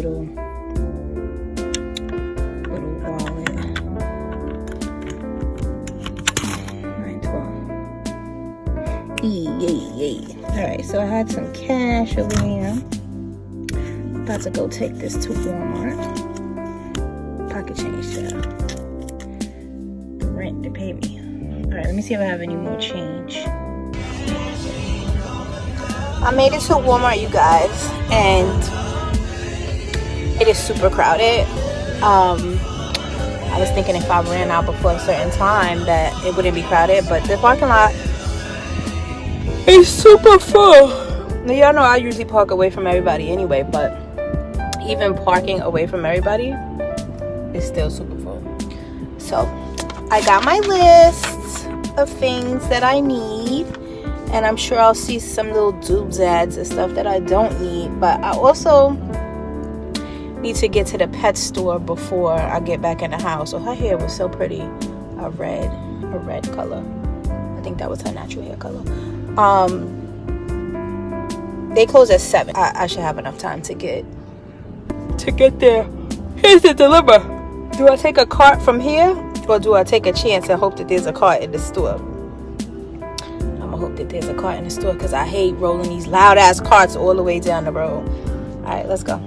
little wallet. 912. Yay. Alright, so I had some cash over here. About to go take this to Walmart. Pocket change there. Rent to pay me. Alright, let me see if I have any more change. I made it to Walmart, you guys, and it is super crowded. I was thinking if I ran out before a certain time that it wouldn't be crowded, but the parking lot is super full. Now, y'all know I usually park away from everybody anyway, but even parking away from everybody is still super full. So I got my list of things that I need, and I'm sure I'll see some little doobs ads and stuff that I don't need, but I also need to get to the pet store before I get back in the house. So her hair was so pretty, a red color. I think that was her natural hair color. They close at 7. I should have enough time to get there. Here's the deliver. Do I take a cart from here, or do I take a chance and hope that there's a cart in the store? I'm gonna hope that there's a cart in the store, because I hate rolling these loud ass carts all the way down the road. All right, let's go.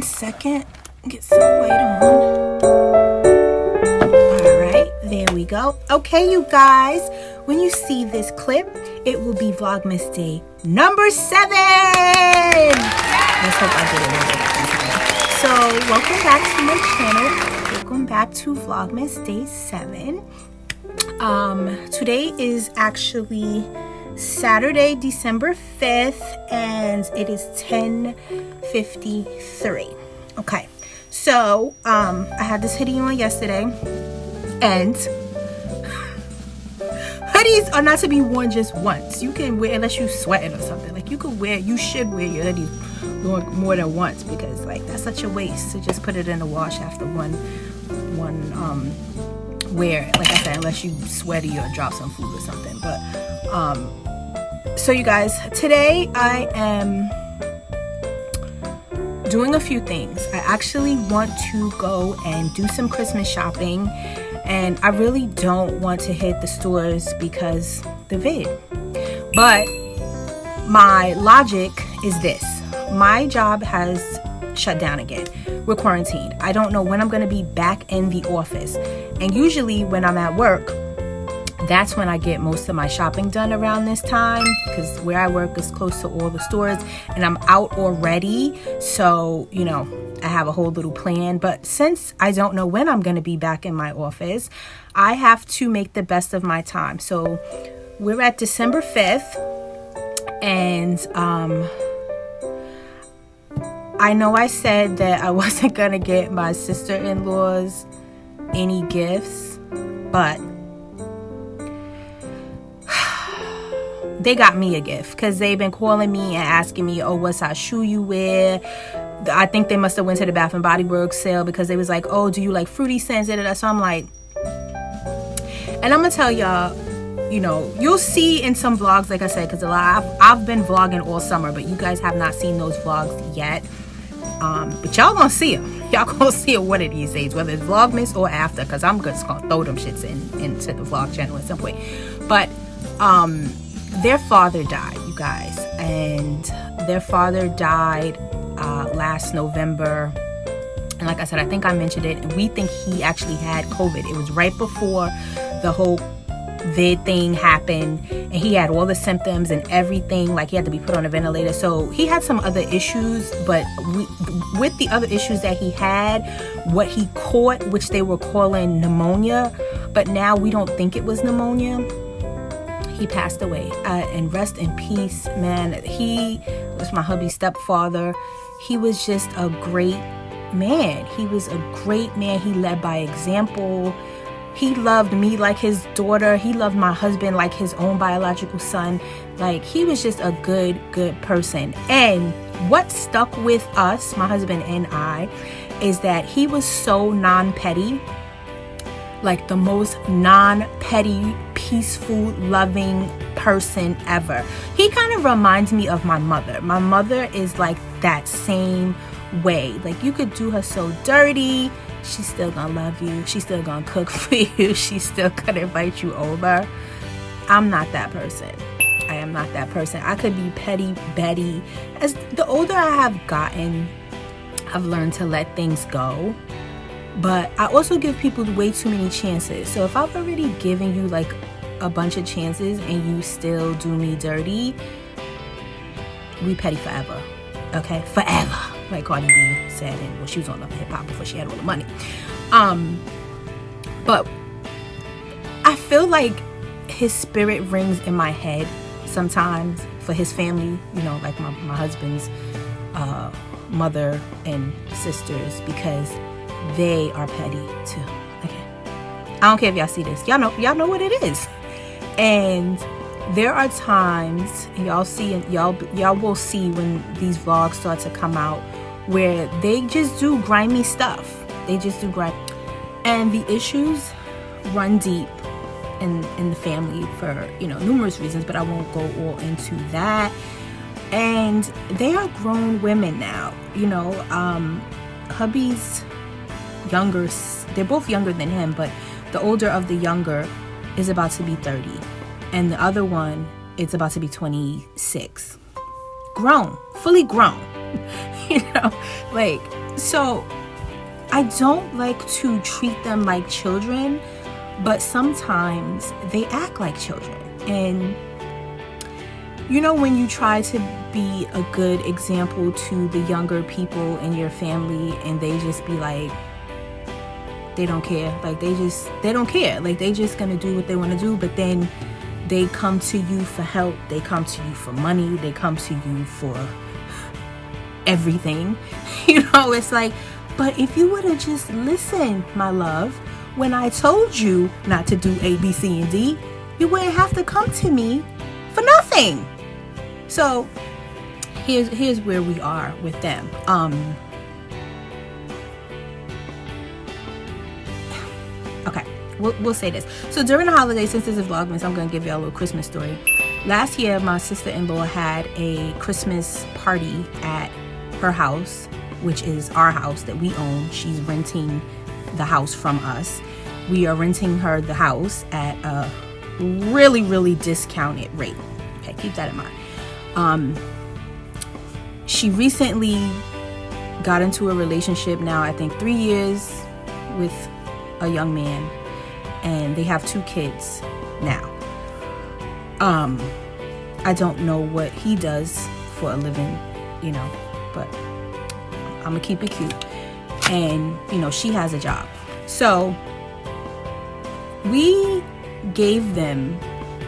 Second, get some light on. All right, there we go. Okay, you guys, when you see this clip, it will be Vlogmas day number 7. Let's hope I did it. So welcome back to my channel. Welcome back to Vlogmas day 7. Today is actually Saturday, December 5th, and it is 10:53. Okay, so I had this hoodie on yesterday, and hoodies are not to be worn just once. You can wear, unless you're sweating or something, like you should wear your hoodies more than once, because like that's such a waste to just put it in the wash after one wear. Like I said, unless you sweaty or drop some food or something. But so you guys, today I am doing a few things. I actually want to go and do some Christmas shopping, and I really don't want to hit the stores because the vid. But my logic is this: my job has shut down again. We're quarantined. I don't know when I'm going to be back in the office, and usually when I'm at work, that's when I get most of my shopping done around this time, because where I work is close to all the stores and I'm out already. So, you know, I have a whole little plan. But since I don't know when I'm going to be back in my office, I have to make the best of my time. So we're at December 5th, and I know I said that I wasn't going to get my sister-in-laws any gifts, but they got me a gift, because they've been calling me and asking me, oh, what size shoe you wear. I think they must have went to the Bath and Body Works sale, because they was like, oh, do you like fruity scents? So I'm like, and I'm gonna tell y'all, you know, you'll see in some vlogs, like I said, because I've been vlogging all summer, but you guys have not seen those vlogs yet. But y'all gonna see them. Y'all gonna see it one of these days, whether it's Vlogmas or after, because I'm just gonna throw them shits into the vlog channel at some point. But their father died, you guys, and their father died last November. And like I said, I think I mentioned it, and we think he actually had COVID. It was right before the whole vid thing happened, and he had all the symptoms and everything. Like, he had to be put on a ventilator. So he had some other issues, but with the other issues that he had, what he caught, which they were calling pneumonia, but now we don't think it was pneumonia. He passed away, and rest in peace, man. He was my hubby's stepfather. He was just a great man. He was a great man. He led by example. He loved me like his daughter. He loved my husband like his own biological son. Like, he was just a good person. And what stuck with us, my husband and I, is that he was so non-petty. Like, the most non-petty, peaceful, loving person ever. He kind of reminds me of my mother. My mother is like that same way. Like, you could do her so dirty, she's still gonna love you. She's still gonna cook for you. She's still gonna invite you over. I'm not that person. I am not that person. I could be petty Betty. As the older I have gotten, I've learned to let things go. But I also give people way too many chances. So if I've already given you like a bunch of chances and you still do me dirty, we petty forever. Okay? Forever. Like Cardi B said, and well, she was on Love and Hip Hop before she had all the money. But I feel like his spirit rings in my head sometimes for his family, you know, like my husband's mother and sisters, because they are petty too. Okay, I don't care if y'all see this. Y'all know what it is. And there are times, and y'all will see when these vlogs start to come out, where they just do grimy stuff. They just do grime, and the issues run deep in the family for, you know, numerous reasons, but I won't go all into that. And they are grown women now, you know. Hubby's younger, they're both younger than him, but the older of the younger is about to be 30, and the other one is about to be 26. Grown, fully grown. You know, like, so I don't like to treat them like children, but sometimes they act like children. And you know, when you try to be a good example to the younger people in your family, and they just be like, they don't care, like they don't care, like they just gonna do what they want to do, but then they come to you for help, they come to you for money, they come to you for everything. You know, it's like, but if you would have just listened, my love, when I told you not to do A, B, C, and D, you wouldn't have to come to me for nothing. So here's where we are with them. Okay, we'll say this. So during the holidays, since this is Vlogmas, I'm gonna give y'all a little Christmas story. Last year, my sister-in-law had a Christmas party at her house, which is our house that we own. She's renting the house from us. We are renting her the house at a really, really discounted rate. Okay, keep that in mind. She recently got into a relationship now, I think 3 years, with a young man, and they have 2 kids now. I don't know what he does for a living, you know, but I'm gonna keep it cute. And, you know, she has a job. So we gave them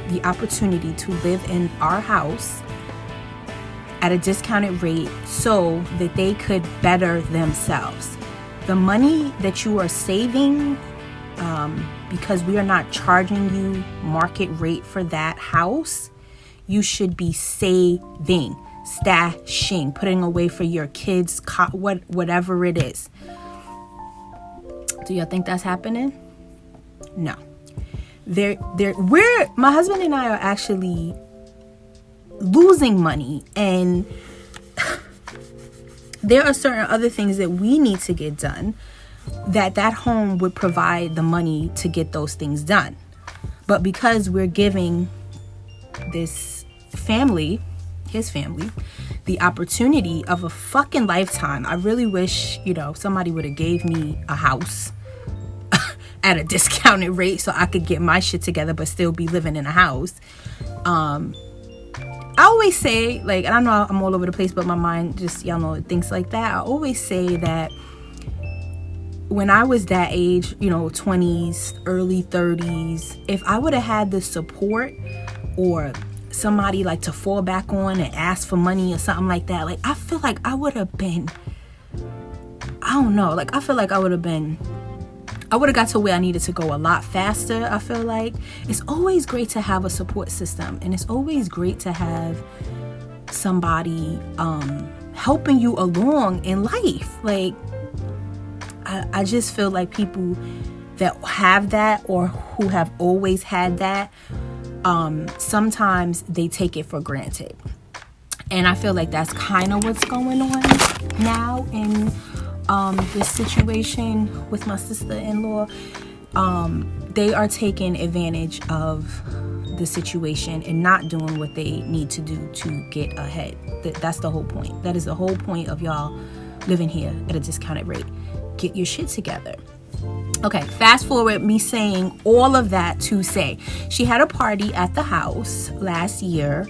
the opportunity to live in our house at a discounted rate so that they could better themselves. The money that you are saving, because we are not charging you market rate for that house, you should be saving, stashing, putting away for your kids, whatever it is. Do y'all think that's happening? No. My husband and I are actually losing money, and there are certain other things that we need to get done that home would provide the money to get those things done. But because we're giving this family, his family, the opportunity of a fucking lifetime, I really wish, somebody would have gave me a house at a discounted rate so I could get my shit together but still be living in a house. I always say, like, and I know I'm all over the place, but my mind just, thinks like that. I always say that when I was that age, 20s, early 30s, if I would have had the support or somebody like to fall back on and ask for money or something like that, like, I feel like I would have been, I don't know, like, I feel like I would have got to where I needed to go a lot faster. I feel like it's always great to have a support system, and it's always great to have somebody helping you along in life. Like, I just feel like people that have that or who have always had that, sometimes they take it for granted. And I feel like that's kind of what's going on now in this situation with my sister-in-law. They are taking advantage of the situation and not doing what they need to do to get ahead. That's the whole point. That is the whole point of y'all living here at a discounted rate. Get your shit together. Okay, fast forward me saying all of that to say she had a party at the house last year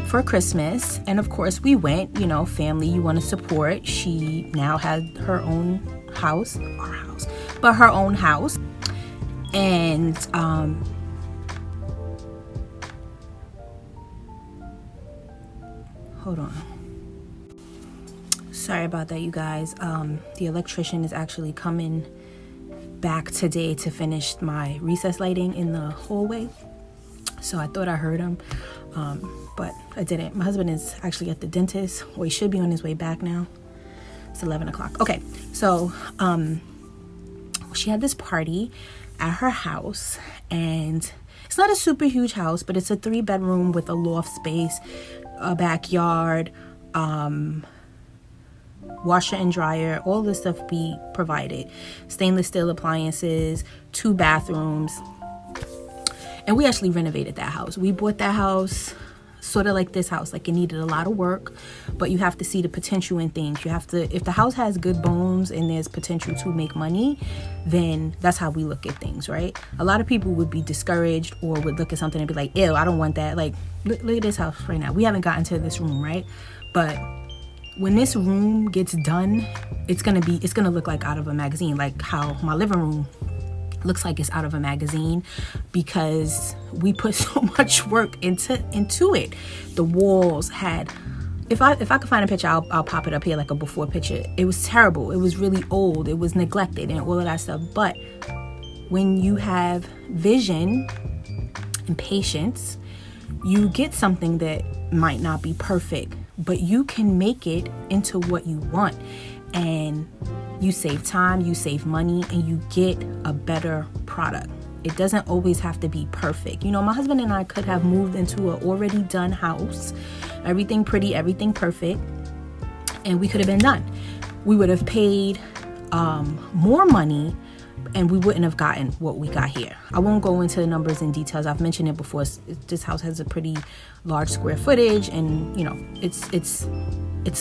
for Christmas, and of course we went. Family you want to support. She now had her own house, her own house, and hold on. Sorry about that, you guys. The electrician is actually coming back today to finish my recess lighting in the hallway. So I thought I heard him, but I didn't. My husband is actually at the dentist, or he should be on his way back now. It's 11 o'clock. Okay, so she had this party at her house, and it's not a super huge house, but it's a 3-bedroom with a loft space, a backyard, washer and dryer, all this stuff we provided, stainless steel appliances, 2 bathrooms, and we actually renovated that house. We bought that house sort of like this house, like it needed a lot of work, but you have to see the potential in things. You have to, if the house has good bones and there's potential to make money, then that's how we look at things, right? A lot of people would be discouraged or would look at something and be like, ew, I don't want that. Like, look at this house right now. We haven't gotten to this room, right? But when this room gets done, it's gonna look like out of a magazine, like how my living room looks like it's out of a magazine, because we put so much work into it. The walls had, if I could find a picture, I'll pop it up here, like a before picture. It was terrible. It was really old. It was neglected and all of that stuff. But when you have vision and patience, you get something that might not be perfect, but you can make it into what you want, and you save time, you save money, and you get a better product. It doesn't always have to be perfect. My husband and I could have moved into an already done house, everything pretty, everything perfect, and we could have been done. We would have paid more money, and we wouldn't have gotten what we got here. I won't go into the numbers and details. I've mentioned it before. This house has a pretty large square footage, and it's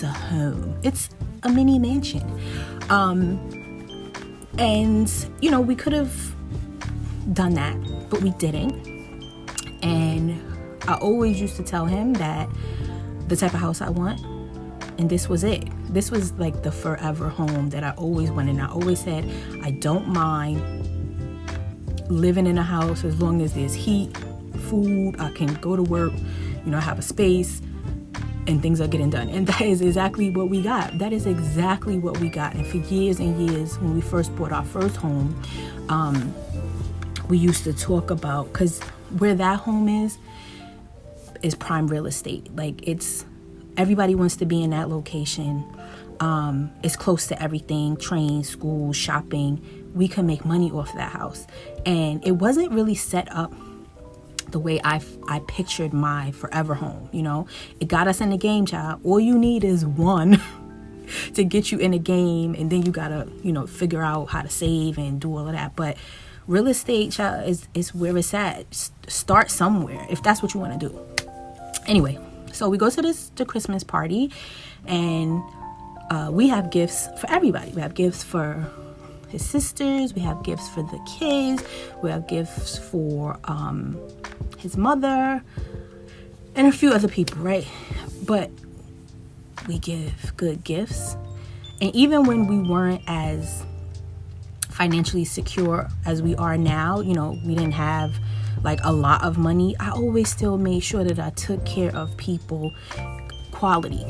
a home. It's a mini mansion. And we could have done that, but we didn't. And I always used to tell him that the type of house I want, and this was it. This was like the forever home that I always wanted. And I always said, I don't mind living in a house as long as there's heat, food, I can go to work, I have a space, and things are getting done. And that is exactly what we got. That is exactly what we got. And for years and years, when we first bought our first home, we used to talk about, because where that home is prime real estate. Like, everybody wants to be in that location. It's close to everything, trains, schools, shopping. We could make money off that house. And it wasn't really set up the way I pictured my forever home. It got us in the game, child. All you need is one to get you in a game, and then you gotta, you know, figure out how to save and do all of that. But real estate, child, is where it's at. Start somewhere if that's what you want to do. Anyway, so we go to the Christmas party, and we have gifts for everybody. We have gifts for his sisters, we have gifts for the kids, we have gifts for his mother and a few other people, right? But we give good gifts. And even when we weren't as financially secure as we are now, you know, we didn't have like a lot of money, I always still made sure that I took care of people. Quality.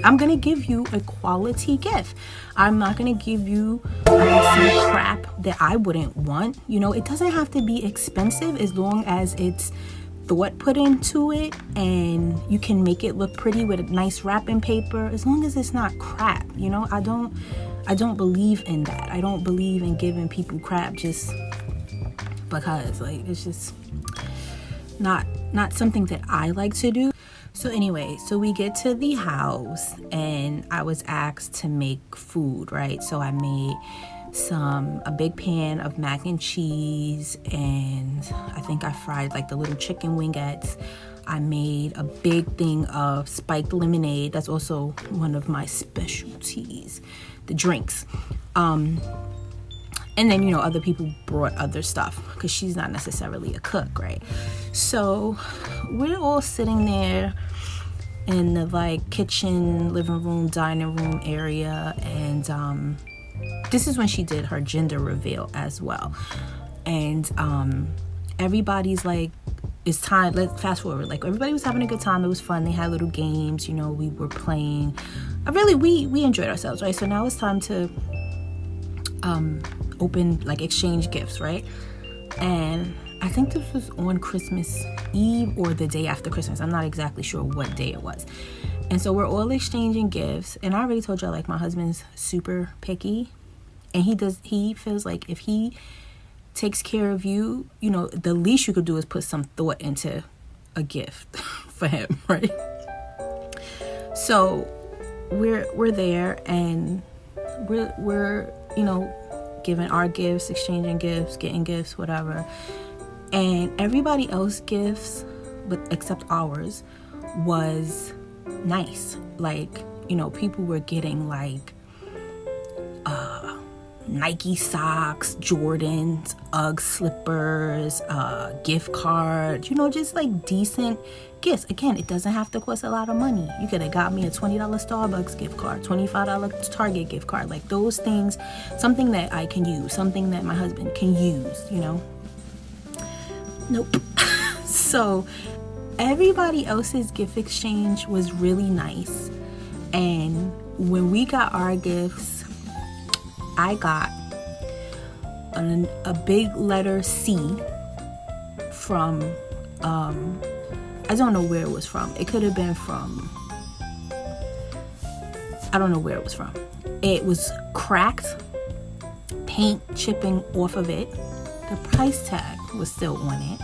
I'm gonna give you a quality gift. I'm not gonna give you some crap that I wouldn't want. You know, it doesn't have to be expensive as long as it's thought put into it and you can make it look pretty with a nice wrapping paper, as long as it's not crap. You know, I don't believe in that. I don't believe in giving people crap just because, like, it's just not something that I like to do. So anyway, so we get to the house and I was asked to make food, right? So I made a big pan of mac and cheese, and I think I fried like the little chicken wingettes. I made a big thing of spiked lemonade. That's also one of my specialties, the drinks. And then, you know, other people brought other stuff because she's not necessarily a cook, right? So we're all sitting there in the like kitchen, living room, dining room area. And this is when she did her gender reveal as well. And everybody's like, it's time, let's fast forward. Like, everybody was having a good time. It was fun. They had little games, you know, we were playing. We enjoyed ourselves, right? So now it's time to open, like, exchange gifts, right? And I think this was on Christmas Eve or the day after Christmas. I'm not exactly sure what day it was. And so we're all exchanging gifts. And I already told y'all, like, my husband's super picky. And he feels like if he takes care of you, you know, the least you could do is put some thought into a gift for him, right? So we're there, and we're you know, giving our gifts, exchanging gifts, getting gifts, whatever. And everybody else's gifts, but except ours, was nice. Like, you know, people were getting like Nike socks, Jordans, UGG slippers, gift cards, you know, just like decent gifts. Again, it doesn't have to cost a lot of money. You could have got me a $20 Starbucks gift card, $25 Target gift card, like those things, something that I can use, something that my husband can use, you know. Nope. So everybody else's gift exchange was really nice. And when we got our gifts, I got a big letter C from, I don't know where it was from. It could have been from, I don't know where it was from. It was cracked, paint chipping off of it. The price tag was still on it.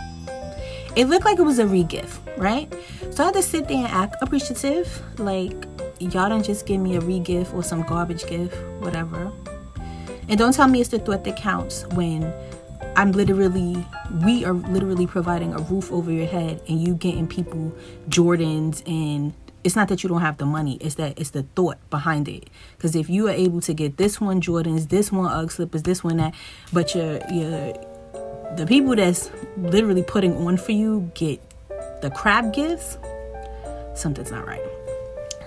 It looked like it was a re-gift, right? So I had to sit there and act appreciative. Like, y'all didn't just give me a re-gift or some garbage gift, whatever. And don't tell me it's the thought that counts when we are literally providing a roof over your head and you getting people Jordans. And it's not that you don't have the money, it's that it's the thought behind it. Because if you are able to get this one Jordans, this one UGG slippers, this one that, but the people that's literally putting on for you get the crap gifts, something's not right.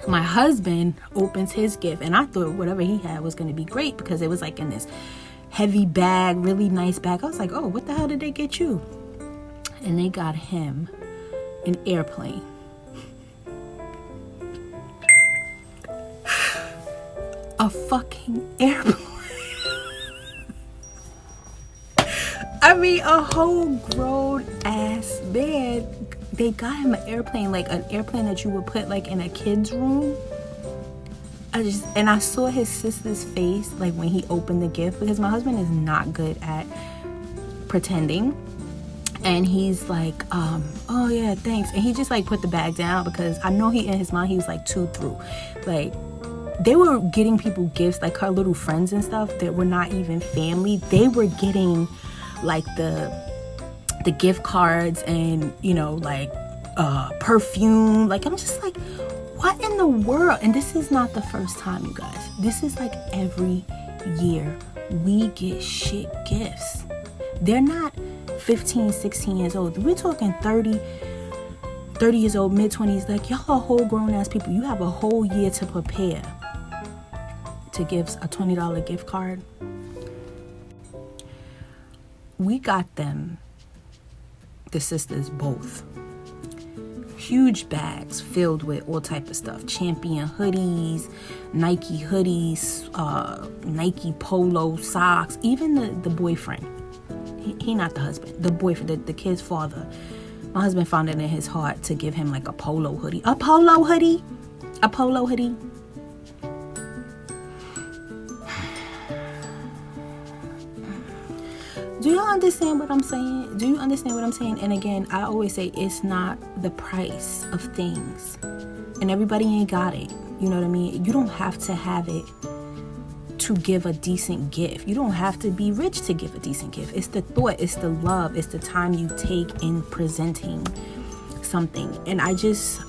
My husband opens his gift, and I thought whatever he had was going to be great because it was like in this heavy bag, really nice bag. I was like, oh, what the hell did they get you? And they got him an airplane. A fucking airplane. I mean, a whole grown ass man. They got him an airplane, like an airplane that you would put like in a kid's room. I saw his sister's face like when he opened the gift, because my husband is not good at pretending. And he's like, oh yeah, thanks. And he just like put the bag down because I know in his mind he was like too through. Like, they were getting people gifts, like her little friends and stuff that were not even family. They were getting like the gift cards and, you know, like perfume. Like, I'm just like, what in the world? And this is not the first time, you guys. This is like every year we get shit gifts. They're not 15, 16 years old. We're talking 30 years old, mid-20s. Like, y'all are whole grown-ass people. You have a whole year to prepare to give a $20 gift card. We got them, the sisters, both huge bags filled with all type of stuff. Champion hoodies, Nike polo socks. Even the boyfriend, he not the husband, the boyfriend, the kid's father, my husband found it in his heart to give him like a polo hoodie. Do y'all understand what I'm saying? Do you understand what I'm saying? And again, I always say it's not the price of things. And everybody ain't got it. You know what I mean? You don't have to have it to give a decent gift. You don't have to be rich to give a decent gift. It's the thought, it's the love, it's the time you take in presenting something. And I just,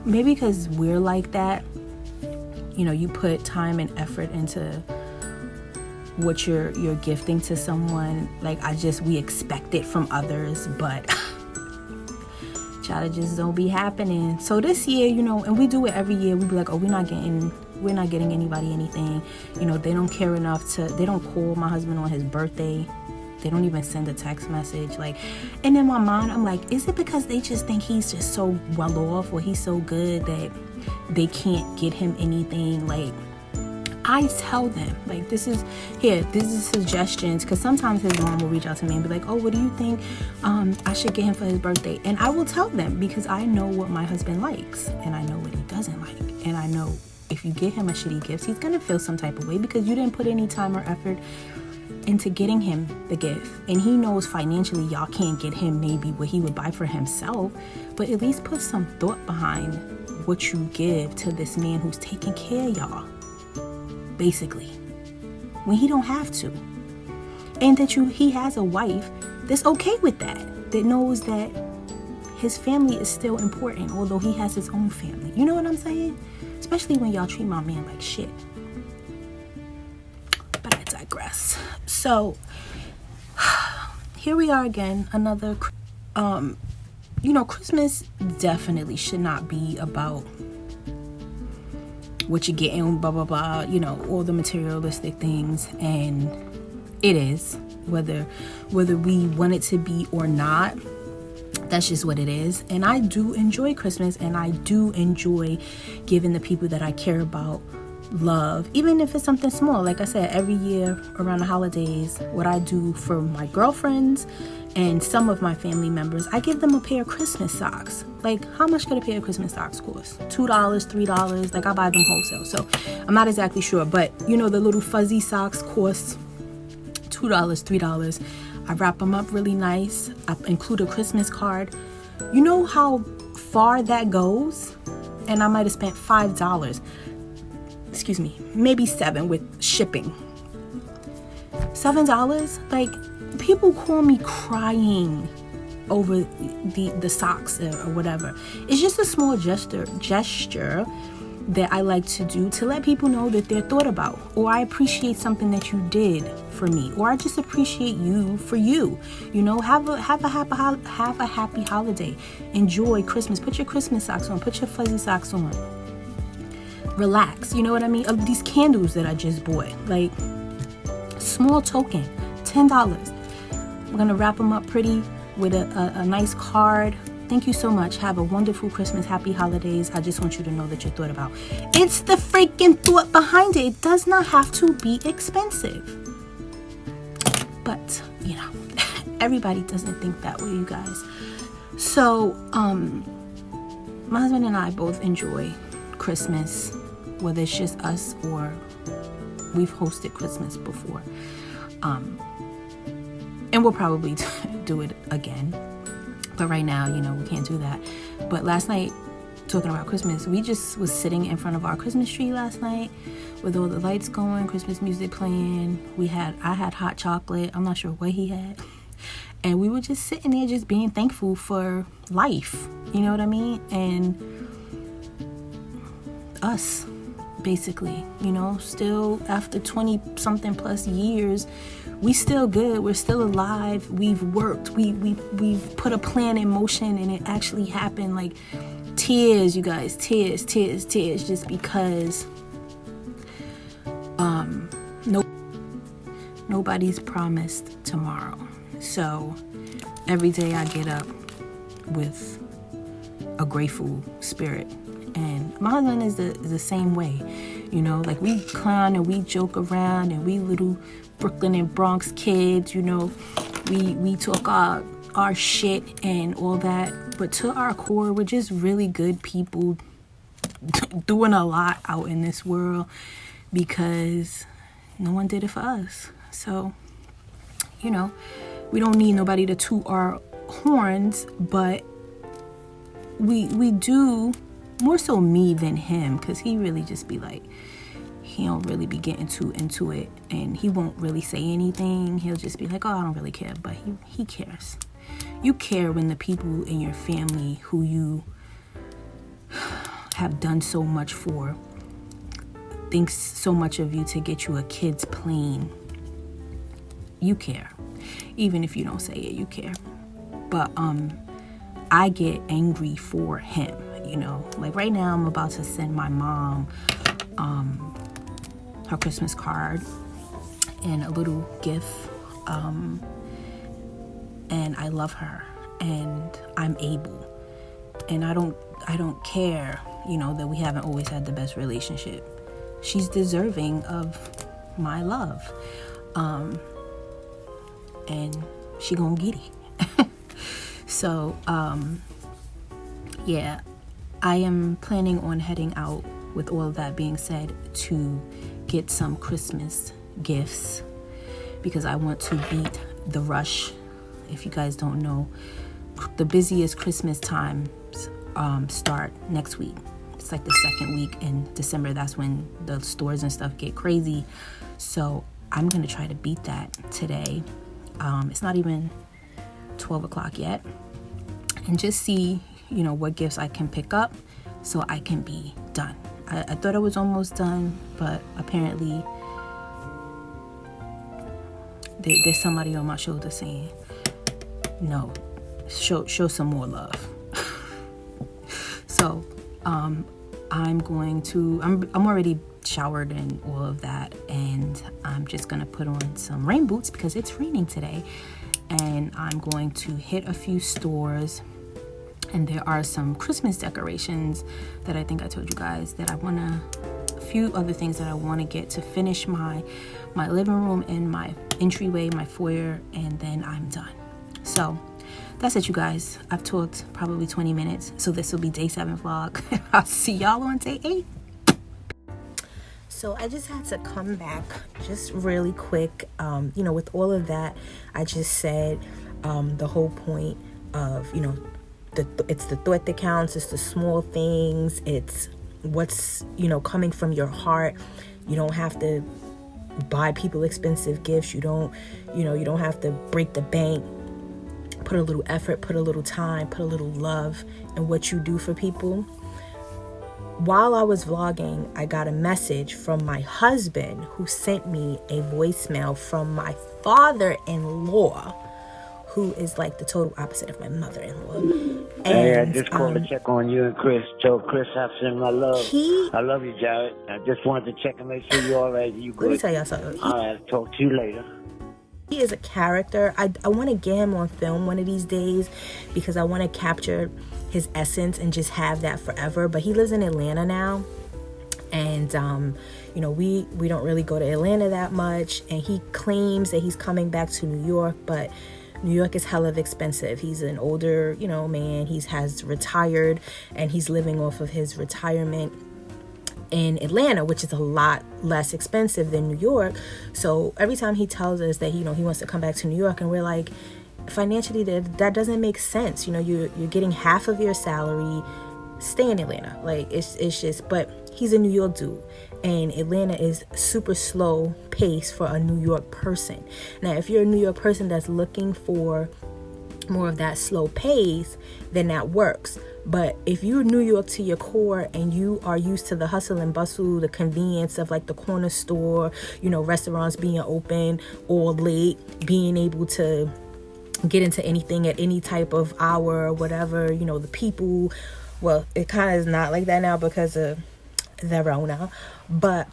maybe because we're like that, you know, you put time and effort into what you're gifting to someone. Like, we expect it from others, but child, it just don't be happening. So this year, you know, and we do it every year, we be like, oh, we're not getting anybody anything. You know, they don't care enough they don't call my husband on his birthday. They don't even send a text message. Like, and in my mind, I'm like, is it because they just think he's just so well off, or he's so good that they can't get him anything? Like, I tell them, like, this is suggestions, because sometimes his mom will reach out to me and be like, oh, what do you think I should get him for his birthday? And I will tell them, because I know what my husband likes and I know what he doesn't like. And I know if you get him a shitty gift, he's gonna feel some type of way because you didn't put any time or effort into getting him the gift. And he knows financially y'all can't get him maybe what he would buy for himself, but at least put some thought behind what you give to this man who's taking care of y'all, basically, when he don't have to. And that he has a wife that's okay with that knows that his family is still important, although he has his own family. You know what I'm saying? Especially when y'all treat my man like shit. But I digress. So here we are again, another you know, Christmas definitely should not be about what you're getting, blah blah blah, you know, all the materialistic things. And it is, whether we want it to be or not, that's just what it is. And I do enjoy Christmas, and I do enjoy giving the people that I care about love, even if it's something small. Like I said, every year around the holidays, what I do for my girlfriends and some of my family members, I give them a pair of Christmas socks. Like, how much could a pair of Christmas socks cost? $2, $3? Like, I buy them wholesale, so I'm not exactly sure. But, you know, the little fuzzy socks cost $2, $3. I wrap them up really nice. I include a Christmas card. You know how far that goes? And I might have spent $5. Excuse me, maybe $7 with shipping. $7? Like, people call me crying over the socks or whatever. It's just a small gesture that I like to do to let people know that they're thought about, or I appreciate something that you did for me, or I just appreciate you for you. You know, have a happy holiday. Enjoy Christmas. Put your Christmas socks on. Put your fuzzy socks on. Relax. You know what I mean? Of these candles that I just bought, like, small token, $10. I'm gonna wrap them up pretty with a nice card. Thank you so much. Have a wonderful Christmas. Happy holidays. I just want you to know that you're thought about. It's the freaking thought behind it. It does not have to be expensive. But, you know, everybody doesn't think that way, you guys. So, my husband and I both enjoy Christmas, whether it's just us or we've hosted Christmas before. And we'll probably do it again. But right now, you know, we can't do that. But last night, talking about Christmas, we just was sitting in front of our Christmas tree last night with all the lights going, Christmas music playing. I had hot chocolate. I'm not sure what he had. And we were just sitting there just being thankful for life. You know what I mean? And us, basically, you know, still after 20 something plus years, we still good. We're still alive. We've worked. We've put a plan in motion, and it actually happened. Like, tears, you guys, tears, just because nobody's promised tomorrow. So every day I get up with a grateful spirit, and my husband is the same way. You know, like, we clown and we joke around, and we little Brooklyn and Bronx kids, you know, we talk our shit and all that, but to our core, we're just really good people doing a lot out in this world because no one did it for us. So, you know, we don't need nobody to toot our horns, but we do, more so me than him, because he really just be like, he don't really be getting too into it, and he won't really say anything. He'll just be like, oh, I don't really care, but he cares. You care when the people in your family who you have done so much for thinks so much of you to get you a kid's plane. You care. Even if you don't say it, you care. But I get angry for him, you know. Like, right now I'm about to send my mom her Christmas card and a little gift. And I love her, and I'm able, and I don't care, you know, that we haven't always had the best relationship. She's deserving of my love, and she gonna get it. So yeah, I am planning on heading out, with all of that being said, to get some Christmas gifts, because I want to beat the rush. If you guys don't know, the busiest Christmas times start next week. It's like the second week in December. That's when the stores and stuff get crazy. So I'm going to try to beat that today. It's not even 12 o'clock yet. And just see, you know, what gifts I can pick up so I can be done. I thought I was almost done, but apparently there's somebody on my shoulder saying, no, show some more love. So I'm already showered and all of that, and I'm just gonna put on some rain boots because it's raining today, and I'm going to hit a few stores. And there are some Christmas decorations that I think I told you guys that a few other things that I want to get to finish my living room and my entryway, my foyer, and then I'm done. So that's it, you guys. I've talked probably 20 minutes, so this will be day 7 vlog. I'll see y'all on day 8. So I just had to come back just really quick. You know, with all of that I just said, the whole point of, you know, it's the thought that counts. It's the small things. It's what's, you know, coming from your heart. You don't have to buy people expensive gifts. You don't have to break the bank. Put a little effort, put a little time, put a little love in what you do for people. While I was vlogging, I got a message from my husband, who sent me a voicemail from my father-in-law, who is like the total opposite of my mother-in-law. And, hey, I just called to check on you and Chris. Tell Chris I send my love. I love you, Jared. I just wanted to check and make sure you're all right. You good? Let me tell y'all something. All right, talk to you later. He is a character. I want to get him on film one of these days, because I want to capture his essence and just have that forever. But he lives in Atlanta now, and you know, we don't really go to Atlanta that much, and he claims that he's coming back to New York, but New York is hella expensive. He's an older, you know, man. He has retired, and he's living off of his retirement in Atlanta, which is a lot less expensive than New York. So every time he tells us that, you know, he wants to come back to New York, and we're like, financially that doesn't make sense. You know, you're getting half of your salary stay in Atlanta. Like it's just, but he's a New York dude, and Atlanta is super slow pace for a New York person. Now, if you're a New York person that's looking for more of that slow pace, then that works. But if you're New York to your core and you are used to the hustle and bustle, the convenience of like the corner store, you know, restaurants being open all late, being able to get into anything at any type of hour or whatever, you know, the people, well, it kind of is not like that now because of the Rona, but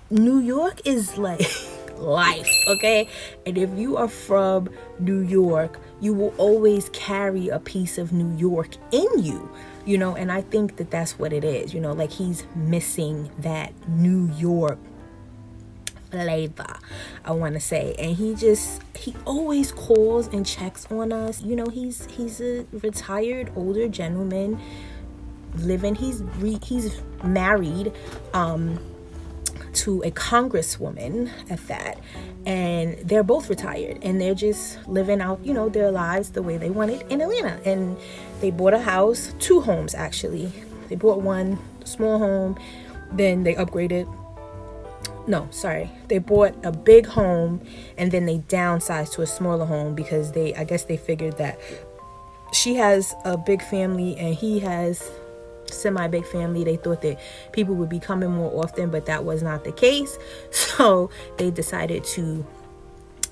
New York is like life, okay? And if you are from New York, you will always carry a piece of New York in you, you know, and I think that that's what it is, you know, like he's missing that New York flavor, I want to say. And he always calls and checks on us, you know. He's a retired older gentleman living, he's married to a congresswoman at that, and they're both retired and they're just living out, you know, their lives the way they want it in Atlanta. And they bought a house, 2 homes actually. They bought one small home, then they upgraded. No, sorry. They bought a big home and then they downsized to a smaller home because I guess they figured that she has a big family and he has semi-big family. They thought that people would be coming more often, but that was not the case. So they decided to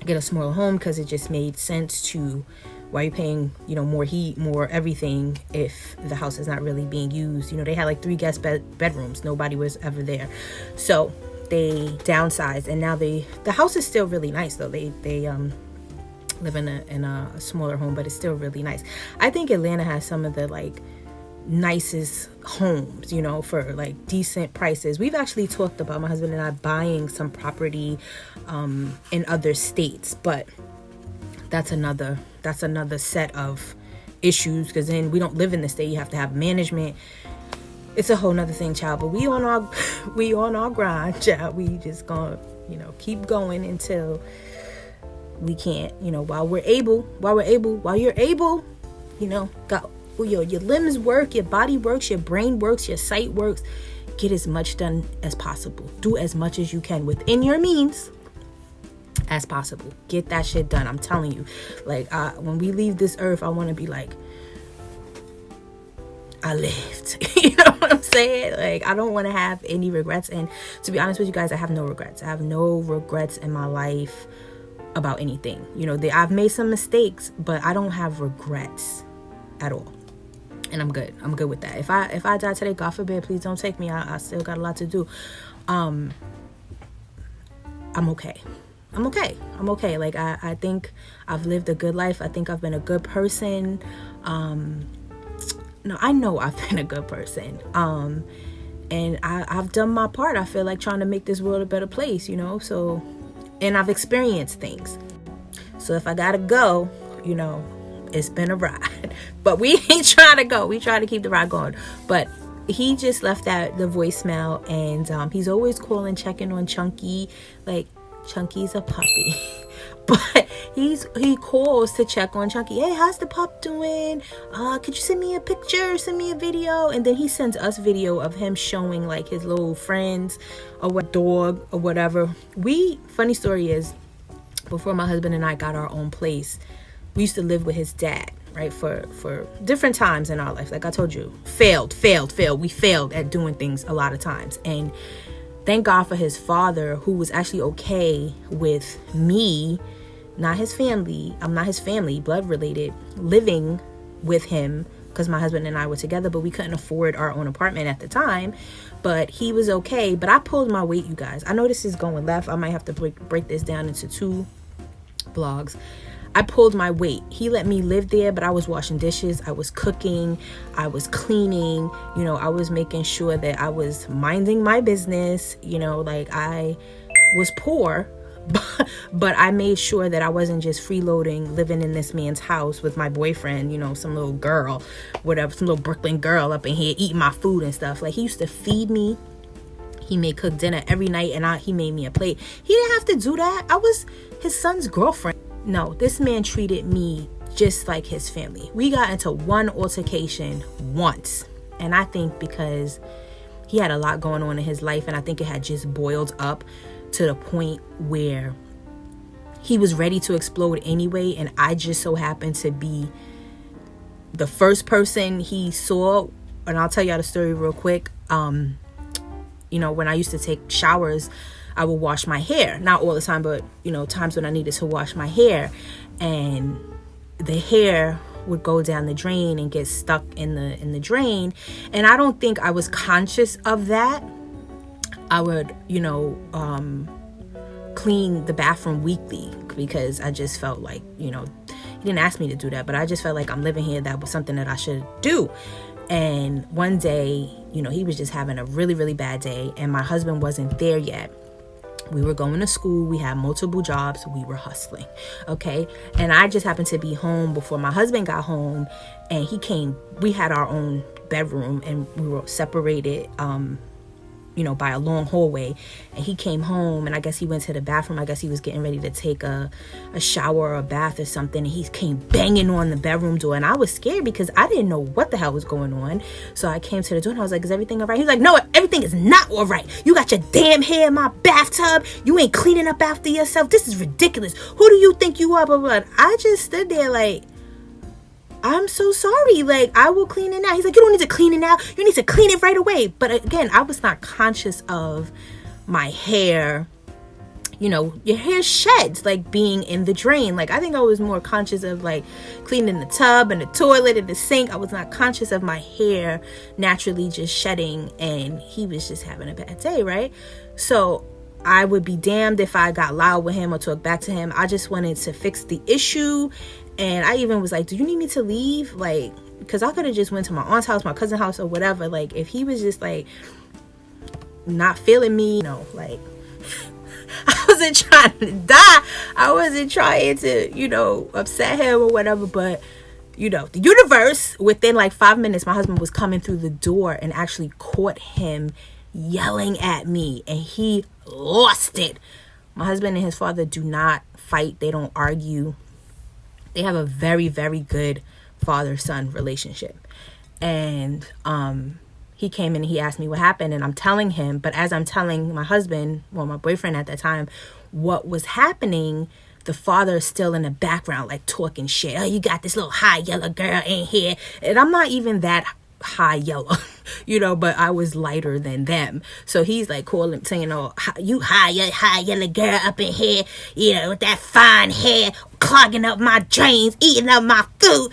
get a smaller home because it just made sense to, why are you paying, you know, more heat, more everything if the house is not really being used. You know, they had like 3 guest bedrooms. Nobody was ever there. So they downsized, and now the house is still really nice though. They live in a smaller home, but it's still really nice. I think Atlanta has some of the like nicest homes, you know, for like decent prices. We've actually talked about, my husband and I, buying some property in other states, but that's another set of issues, because then we don't live in the state. You have to have management. It's a whole nother thing, child. But we on our grind, child. We just gonna, you know, keep going until we can't, you know, while you're able, you know, got your limbs work, your body works, your brain works, your sight works. Get as much done as possible. Do as much as you can within your means as possible. Get that shit done. I'm telling you, like, when we leave this earth, I want to be like, I lived. You know what I'm saying? Like, I don't want to have any regrets. And to be honest with you guys, I have no regrets. I have no regrets in my life about anything. You know, I've made some mistakes, but I don't have regrets at all. And I'm good. I'm good with that. If I die today, God forbid, please don't take me. I still got a lot to do. I'm okay. I'm okay. Like, I think I've lived a good life. I think I've been a good person. No, I know I've been a good person. And I've done my part. I feel like trying to make this world a better place, you know? So, and I've experienced things. So if I gotta go, you know, it's been a ride. But we ain't trying to go. We try to keep the ride going. But he just left the voicemail, and he's always calling, checking on Chunky. Like, Chunky's a puppy. But he calls to check on Chunky. Hey, how's the pup doing? Could you send me a picture? Send me a video? And then he sends us video of him showing like his little friends or what dog or whatever. Funny story is, before my husband and I got our own place, we used to live with his dad, right? For different times in our life. Like I told you, failed. We failed at doing things a lot of times. And thank God for his father, who was actually okay with me, not his family. I'm not his family, blood related, living with him, because my husband and I were together, but we couldn't afford our own apartment at the time. But he was okay. But I pulled my weight, you guys. I know this is going left. I might have to break this down into 2 vlogs. I pulled my weight. He let me live there, but I was washing dishes, I was cooking, I was cleaning, you know, I was making sure that I was minding my business, you know, like I was poor, but I made sure that I wasn't just freeloading, living in this man's house with my boyfriend, you know, some little girl, whatever, some little Brooklyn girl up in here eating my food and stuff. Like, he used to feed me. He made cook dinner every night, and he made me a plate. He didn't have to do that. I was his son's girlfriend. No, this man treated me just like his family. We got into one altercation once, And I think because he had a lot going on in his life, and I think it had just boiled up to the point where he was ready to explode anyway, and I just so happened to be the first person he saw. And I'll tell y'all the story real quick. You know, when I used to take showers, I would wash my hair. Not all the time, but, you know, times when I needed to wash my hair. And the hair would go down the drain and get stuck in the drain. And I don't think I was conscious of that. I would, you know, clean the bathroom weekly because I just felt like, you know, he didn't ask me to do that, but I just felt like I'm living here. That was something that I should do. And one day, you know, he was just having a really, really bad day, and my husband wasn't there yet. We were going to school. We had multiple jobs. We were hustling. Okay. And I just happened to be home before my husband got home, and he came. We had our own bedroom, and we were separated, you know, by a long hallway. And he came home, and I guess he went to the bathroom. I guess he was getting ready to take a shower or a bath or something. And he came banging on the bedroom door, and I was scared because I didn't know what the hell was going on. So I came to the door, and I was like, is everything all right? He was like, no, everything is not all right. You got your damn hair in my bathtub. You ain't cleaning up after yourself. This is ridiculous. Who do you think you are? Blah, blah, blah. I just stood there like, I'm so sorry. Like, I will clean it now. He's like, you don't need to clean it now. You need to clean it right away. But again, I was not conscious of my hair. You know, your hair sheds, like, being in the drain. Like, I think I was more conscious of, like, cleaning the tub and the toilet and the sink. I was not conscious of my hair naturally just shedding. And he was just having a bad day, right? So I would be damned if I got loud with him or talked back to him. I just wanted to fix the issue. And I even was like, do you need me to leave? Like, because I could have just went to my aunt's house, my cousin's house, or whatever. Like, if he was just, like, not feeling me, you know, like, I wasn't trying to die. I wasn't trying to, you know, upset him or whatever. But, you know, the universe, within, like, 5 minutes, my husband was coming through the door and actually caught him yelling at me. And he lost it. My husband and his father do not fight. They don't argue. They have a very, very good father-son relationship. And he came in and he asked me what happened. And I'm telling him, but as I'm telling my husband, well, my boyfriend at that time, what was happening, the father is still in the background, like, talking shit. Oh, you got this little high yellow girl in here. And I'm not even that high yellow, you know, but I was lighter than them. So he's like calling, saying, oh, you high yellow girl up in here, you know, with that fine hair, clogging up my drains, eating up my food.